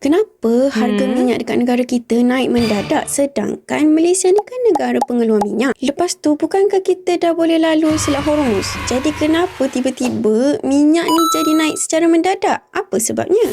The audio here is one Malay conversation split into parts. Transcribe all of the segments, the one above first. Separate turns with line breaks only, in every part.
Kenapa harga minyak dekat negara kita naik mendadak sedangkan Malaysia ni kan negara pengeluar minyak? Lepas tu bukankah kita dah boleh lalu Selat Hormuz? Jadi kenapa tiba-tiba minyak ni jadi naik secara mendadak? Apa sebabnya?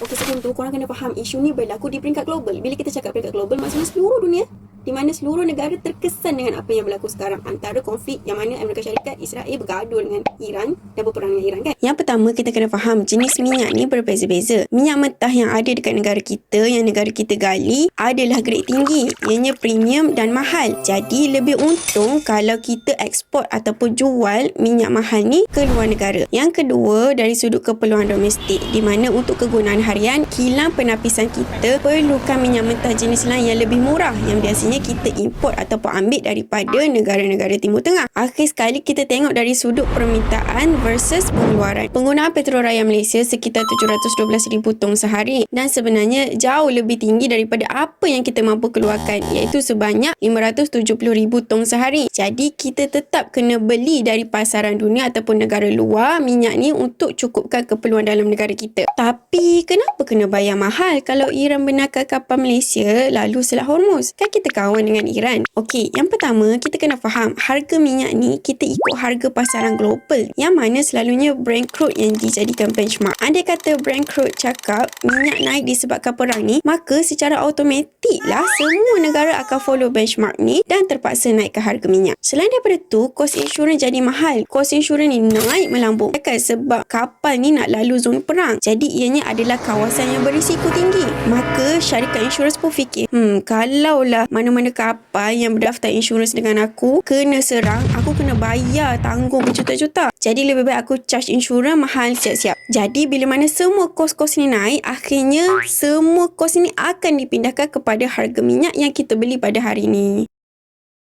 Okey, sebelum tu korang kena faham isu ni berlaku di peringkat global. Bila kita cakap peringkat global, maksudnya seluruh dunia, di mana seluruh negara terkesan dengan apa yang berlaku sekarang antara konflik yang mana Amerika Syarikat, Israel bergaduh dengan Iran dan berperang dengan Iran kan. Yang pertama, kita kena faham jenis minyak ni berbeza-beza. Minyak mentah yang ada dekat negara kita, yang negara kita gali, adalah grade tinggi. Ianya premium dan mahal. Jadi lebih untung kalau kita ekspor ataupun jual minyak mahal ni ke luar negara. Yang kedua, dari sudut keperluan domestik, di mana untuk kegunaan harian, kilang penapisan kita perlukan minyak mentah jenis lain yang lebih murah yang biasanya kita import ataupun ambil daripada negara-negara Timur Tengah. Akhir sekali kita tengok dari sudut permintaan versus pengeluaran. Penggunaan petrol raya Malaysia sekitar 712,000 tong sehari dan sebenarnya jauh lebih tinggi daripada apa yang kita mampu keluarkan, iaitu sebanyak 570,000 tong sehari. Jadi kita tetap kena beli dari pasaran dunia ataupun negara luar minyak ni untuk cukupkan keperluan dalam negara kita. Tapi kenapa kena bayar mahal kalau Iran benarkan kapal Malaysia lalu Selat Hormuz? Kan kita kawan dengan Iran. Okey, yang pertama kita kena faham harga minyak ni kita ikut harga pasaran global yang mana selalunya Brent crude yang dijadikan benchmark. Andai kata Brent crude cakap minyak naik disebabkan perang ni, maka secara automatik lah semua negara akan follow benchmark ni dan terpaksa naikkan harga minyak. Selain daripada tu, kos insurans jadi mahal. Kos insurans ni naik melambung sebab kapal ni nak lalu zona perang. Jadi ianya adalah kawasan yang berisiko tinggi. Maka syarikat insurans pun fikir, kalaulah mana-mana kapal yang berdaftar insurans dengan aku kena serang, aku kena bayar tanggung berjuta-juta. Jadi lebih baik aku charge insurans mahal siap-siap. Jadi bila mana semua kos-kos ni naik, akhirnya semua kos ni akan dipindahkan kepada harga minyak yang kita beli pada hari ni.